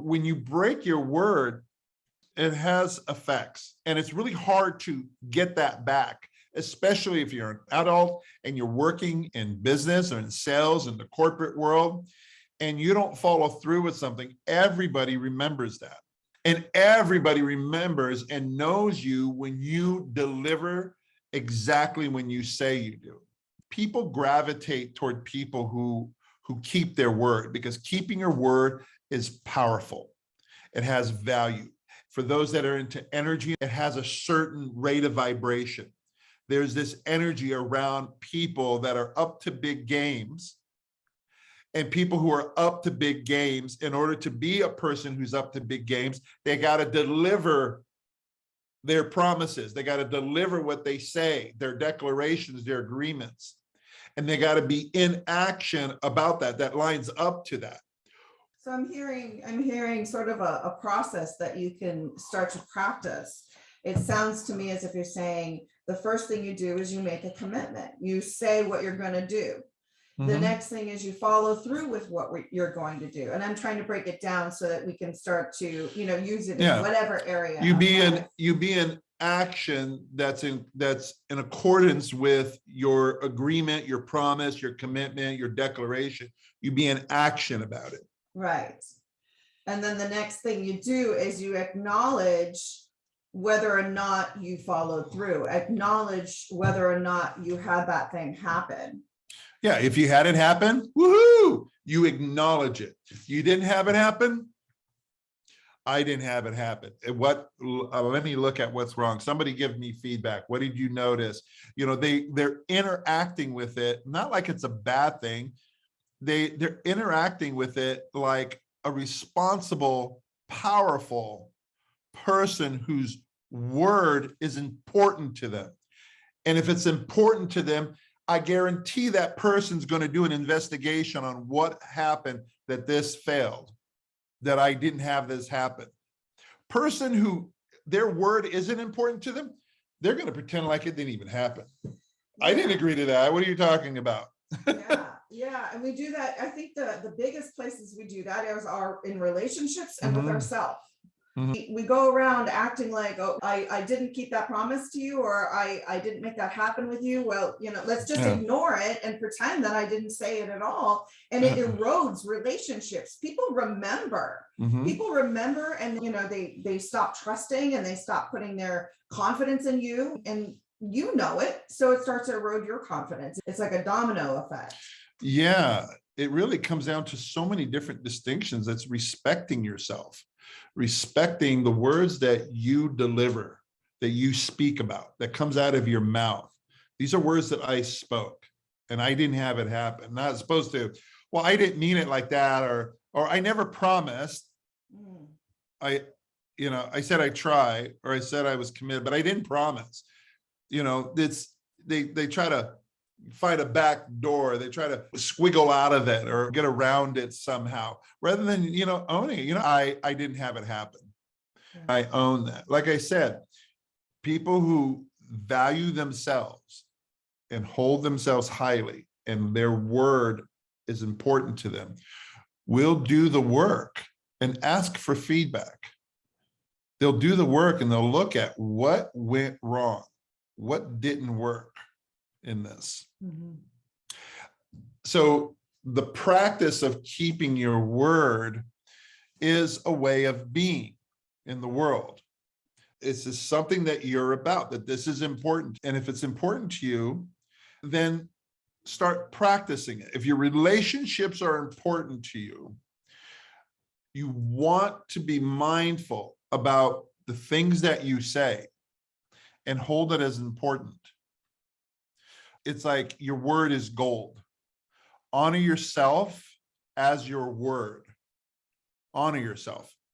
When you break your word, it has effects, and it's really hard to get that back, especially if you're an adult and you're working in business or in sales in the corporate world and you don't follow through with something. Everybody remembers that, and everybody remembers and knows you when you deliver exactly when you say you do. People gravitate toward people who keep their word, because keeping your word is powerful. It has value. For those that are into energy, it has a certain rate of vibration. There's this energy around people that are up to big games, and people who are up to big games, in order to be a person who's up to big games, they got to deliver their promises. They got to deliver what they say, their declarations, their agreements, and they got to be in action about that. That lines up to that. So I'm hearing sort of a process that you can start to practice. It sounds to me as if you're saying the first thing you do is you make a commitment. You say what you're going to do. The next thing is you follow through with what you're going to do. And I'm trying to break it down so that we can start to, use it in whatever area. You be in action that's in accordance with your agreement, your promise, your commitment, your declaration. You be in action about it. Right. And then the next thing you do is you acknowledge whether or not you followed through, acknowledge whether or not you had that thing happen. Yeah, if you had it happen, woohoo, you acknowledge it. You didn't have it happen. I didn't have it happen. Let me look at what's wrong. Somebody give me feedback. What did you notice? They're interacting with it, not like it's a bad thing. They're interacting with it like a responsible, powerful person whose word is important to them. And if it's important to them, I guarantee that person's going to do an investigation on what happened, that this failed, that I didn't have this happen. Person who their word isn't important to them, they're going to pretend like it didn't even happen. Yeah. I didn't agree to that. What are you talking about? Yeah. And we do that. I think the biggest places we do that are in relationships and with ourselves. We go around acting like, oh, I didn't keep that promise to you, or I didn't make that happen with you. Well, let's just ignore it and pretend that I didn't say it at all. And it erodes relationships. People remember, and they stop trusting and they stop putting their confidence in you, and it. So it starts to erode your confidence. It's like a domino effect. Yeah, it really comes down to so many different distinctions. That's respecting yourself, respecting the words that you deliver, that you speak about, that comes out of your mouth. These are words that I spoke and I didn't have it happen. Not supposed to, well, I didn't mean it like that, or I never promised. I said I try, or I said I was committed, but I didn't promise. They try to find a back door. They try to squiggle out of it or get around it somehow, rather than, owning it. I didn't have it happen. I own that. Like I said, people who value themselves and hold themselves highly, and their word is important to them, will do the work and ask for feedback. They'll do the work and they'll look at what went wrong. What didn't work in this? So the practice of keeping your word is a way of being in the world. It's just something that you're about, that this is important. And if it's important to you, then start practicing it. If your relationships are important to you, you want to be mindful about the things that you say and hold it as important. It's like your word is gold. Honor yourself as your word. Honor yourself.